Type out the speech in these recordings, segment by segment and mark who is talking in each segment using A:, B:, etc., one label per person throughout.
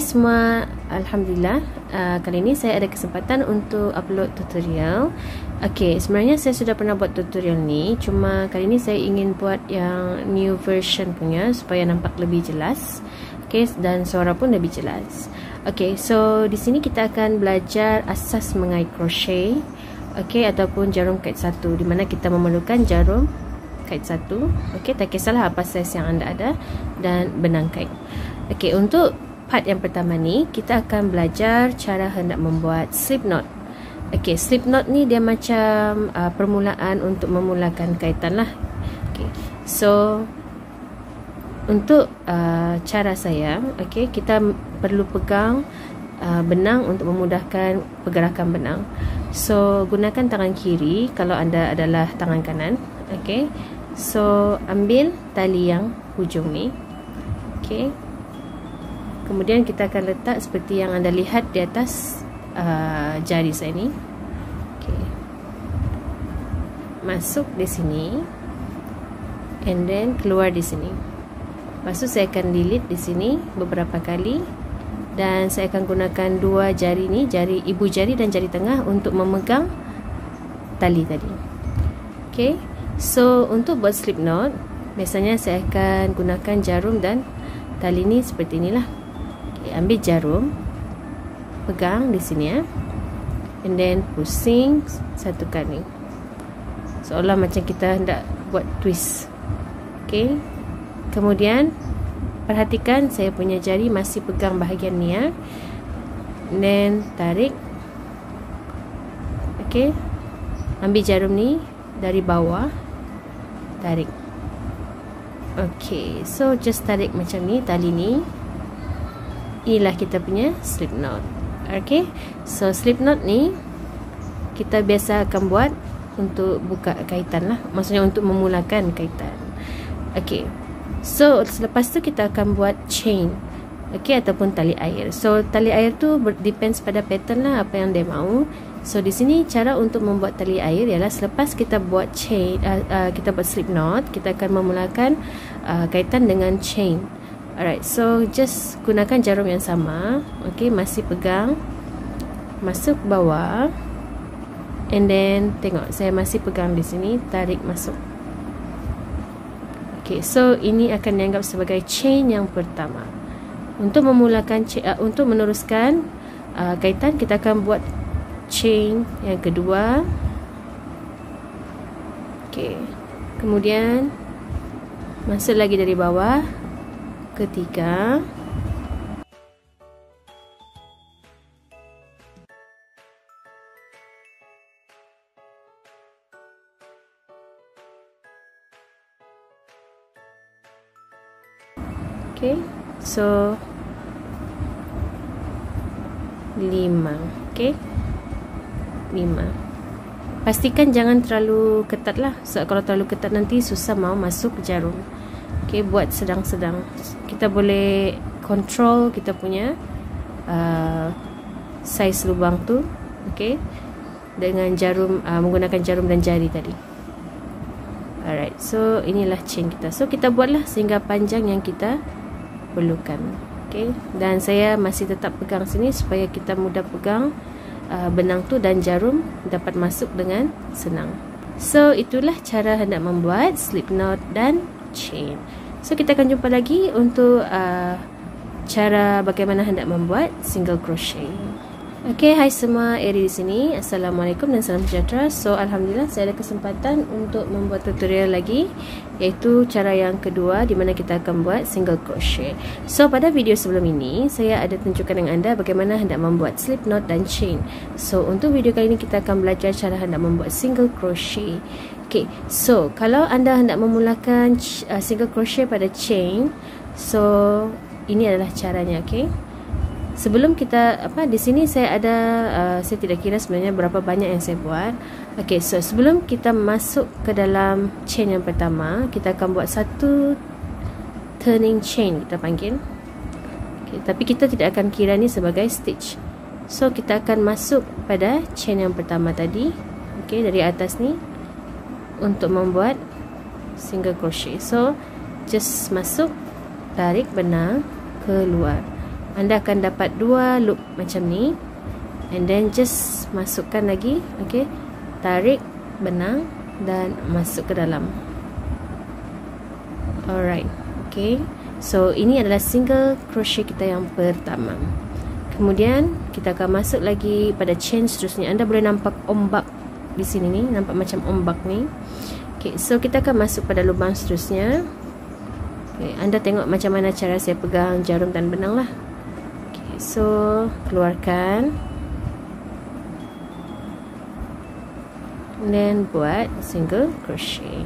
A: semua, Alhamdulillah, kali ini saya ada kesempatan untuk upload tutorial. Sebenarnya saya sudah pernah buat tutorial ni, cuma kali ini saya ingin buat yang new version punya supaya nampak lebih jelas, dan suara pun lebih jelas. So di sini kita akan belajar asas mengait crochet, ataupun jarum kait satu, di mana kita memerlukan jarum kait satu, tak kisahlah apa saiz yang anda ada, dan benang kait. Untuk part yang pertama ni, kita akan belajar cara hendak membuat slip knot. Slip knot ni dia macam permulaan untuk memulakan kaitan lah. So untuk cara saya, kita perlu pegang benang untuk memudahkan pergerakan benang. So gunakan tangan kiri kalau anda adalah tangan kanan. So ambil tali yang hujung ni. Kemudian kita akan letak seperti yang anda lihat di atas jari saya ni. Masuk di sini, and then keluar di sini. Lepas tu saya akan lilit di sini beberapa kali, dan saya akan gunakan dua jari ni, jari ibu jari dan jari tengah untuk memegang tali tadi. So untuk buat slip knot, biasanya saya akan gunakan jarum dan tali ni seperti inilah. Ambil jarum, pegang di sini and then pusing satu kali, seolah macam kita hendak buat twist. Kemudian perhatikan saya punya jari masih pegang bahagian ni and then tarik. Ambil jarum ni dari bawah, tarik. So just tarik macam ni tali ni. Inilah kita punya slip knot. So slip knot ni kita biasa akan buat untuk buka kaitan lah, maksudnya untuk memulakan kaitan. So selepas tu kita akan buat chain, ataupun tali air. So tali air tu depends pada pattern lah, apa yang dia mau. So di sini cara untuk membuat tali air ialah selepas kita buat chain, kita buat slip knot, kita akan memulakan kaitan dengan chain. Alright, so just gunakan jarum yang sama. Masih pegang, masuk bawah, and then tengok saya masih pegang di sini, tarik masuk. So ini akan dianggap sebagai chain yang pertama. Untuk memulakan untuk meneruskan kaitan, kita akan buat chain yang kedua. Kemudian masuk lagi dari bawah, ketiga. So 5. 5. Pastikan jangan terlalu ketat lah, sebab kalau terlalu ketat nanti susah mau masuk jarum. Buat sedang-sedang. Kita boleh control kita punya saiz lubang tu, dengan jarum, menggunakan jarum dan jari tadi. Alright, so inilah chain kita. So kita buatlah sehingga panjang yang kita perlukan. Dan saya masih tetap pegang sini supaya kita mudah pegang benang tu dan jarum dapat masuk dengan senang. So itulah cara hendak membuat slip knot dan chain. So kita akan jumpa lagi untuk cara bagaimana hendak membuat single crochet. Hai semua, Eri di sini. Assalamualaikum dan salam sejahtera. So alhamdulillah saya ada kesempatan untuk membuat tutorial lagi, iaitu cara yang kedua di mana kita akan buat single crochet. So pada video sebelum ini saya ada tunjukkan dengan anda bagaimana hendak membuat slip knot dan chain. So untuk video kali ini kita akan belajar cara hendak membuat single crochet. So kalau anda hendak memulakan single crochet pada chain, so ini adalah caranya. Sebelum kita di sini saya ada saya tidak kira sebenarnya berapa banyak yang saya buat. So sebelum kita masuk ke dalam chain yang pertama, kita akan buat satu turning chain, kita panggil. Tapi kita tidak akan kira ni sebagai stitch. So kita akan masuk pada chain yang pertama tadi, dari atas ni, untuk membuat single crochet. So just masuk, tarik benang keluar. anda akan dapat 2 loop macam ni, and then just masukkan lagi, okey, tarik benang dan masuk ke dalam. Alright, okey. So ini adalah single crochet kita yang pertama. Kemudian kita akan masuk lagi pada chain seterusnya. Anda boleh nampak ombak di sini ni, nampak macam ombak ni. Okey, so kita akan masuk pada lubang seterusnya. Okay, anda tengok macam mana cara saya pegang jarum dan benang lah. Okay, so keluarkan, then buat single crochet,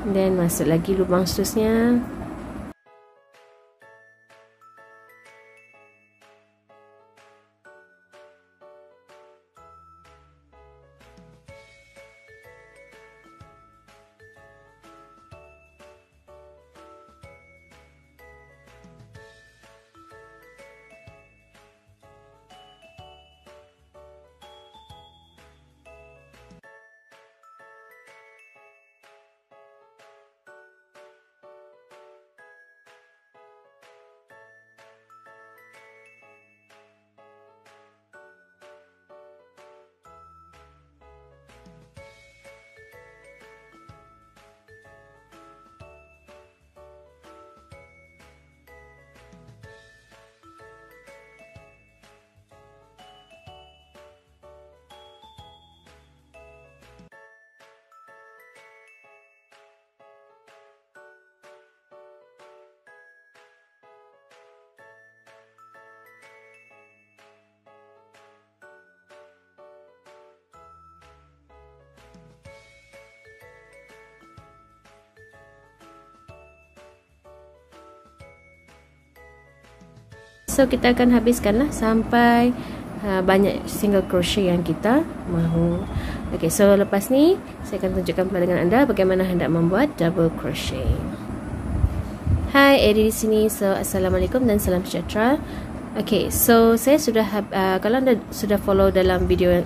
A: then masuk lagi lubang seterusnya. So kita akan habiskanlah sampai banyak single crochet yang kita mahu. Okay, so lepas ni saya akan tunjukkan pula dengan anda bagaimana hendak membuat double crochet. Hai, Eddie di sini. So assalamualaikum dan salam sejahtera. Okay, so saya sudah kalau anda sudah follow dalam video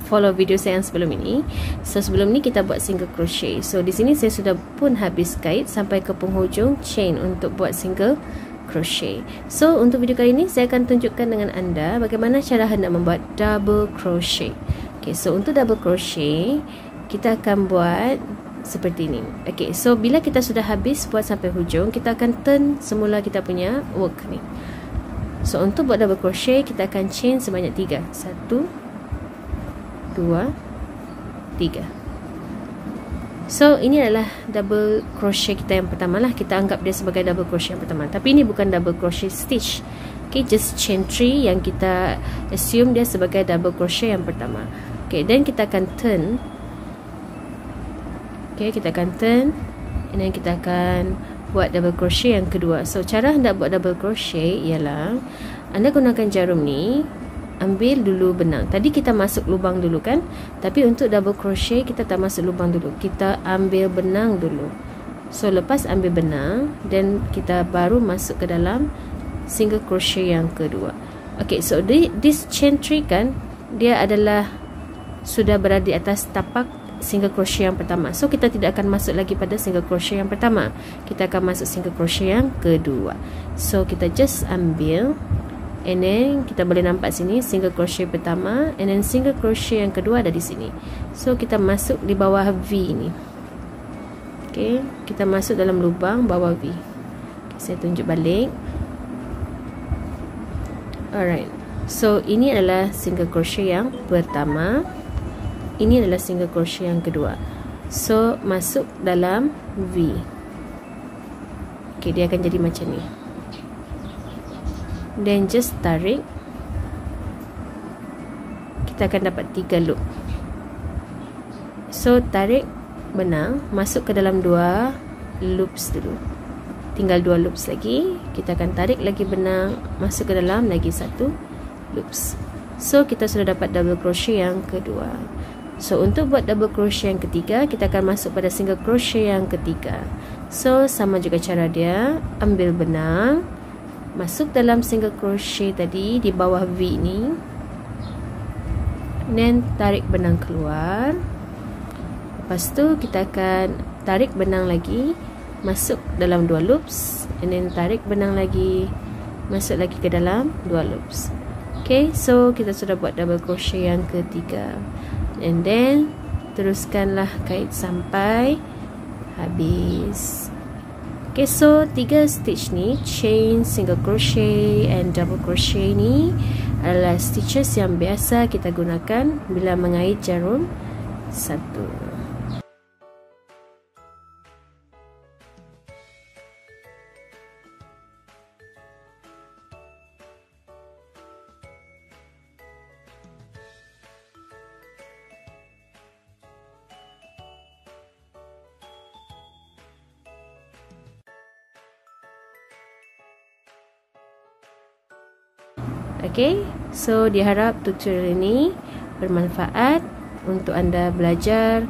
A: follow video saya yang sebelum ini. So sebelum ni kita buat single crochet. So di sini saya sudah pun habis kait sampai ke penghujung chain untuk buat single crochet. So untuk video kali ini saya akan tunjukkan dengan anda bagaimana cara hendak membuat double crochet. Okay, so untuk double crochet kita akan buat seperti ini. Okay, so bila kita sudah habis buat sampai hujung, kita akan turn semula kita punya work ni. So untuk buat double crochet kita akan chain sebanyak 3. 1 2 3. So ini adalah double crochet kita yang pertama lah. Kita anggap dia sebagai double crochet yang pertama. Tapi ini bukan double crochet stitch. Okay, just chain 3 yang kita assume dia sebagai double crochet yang pertama. Okay, then kita akan turn. Okay, kita akan turn, and then kita akan buat double crochet yang kedua. So cara hendak buat double crochet ialah anda gunakan jarum ni, ambil dulu benang. Tadi kita masuk lubang dulu kan, tapi untuk double crochet kita tak masuk lubang dulu, kita ambil benang dulu. So lepas ambil benang, then kita baru masuk ke dalam single crochet yang kedua. Okay, so this chain 3 kan, dia adalah sudah berada di atas tapak single crochet yang pertama. So kita tidak akan masuk lagi pada single crochet yang pertama, kita akan masuk single crochet yang kedua. So kita just ambil, and then kita boleh nampak sini single crochet pertama, and then single crochet yang kedua ada di sini. So kita masuk di bawah V ni. Okay, kita masuk dalam lubang bawah V. Okay, saya tunjuk balik. Alright, so ini adalah single crochet yang pertama, ini adalah single crochet yang kedua. So masuk dalam V. Okay, dia akan jadi macam ni. Then just tarik. Kita akan dapat 3 loop. So tarik benang, masuk ke dalam 2 loops dulu. Tinggal 2 loops lagi. Kita akan tarik lagi benang, masuk ke dalam lagi 1 loops. So kita sudah dapat double crochet yang kedua. So untuk buat double crochet yang ketiga, kita akan masuk pada single crochet yang ketiga. So sama juga cara dia, ambil benang, masuk dalam single crochet tadi di bawah V ni, then tarik benang keluar. Lepas tu kita akan tarik benang lagi, masuk dalam 2 loops, and then tarik benang lagi, masuk lagi ke dalam 2 loops. Okay, so kita sudah buat double crochet yang ketiga, and then teruskanlah kait sampai habis. Okay, so 3 stitch ni, chain, single crochet and double crochet ni adalah stitches yang biasa kita gunakan bila mengait jarum satu. Okay, so diharap tutorial ini bermanfaat untuk anda belajar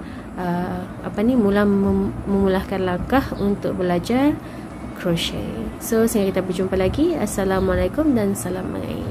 A: memulahkan langkah untuk belajar crochet. So sehingga kita berjumpa lagi. Assalamualaikum dan salam mengait.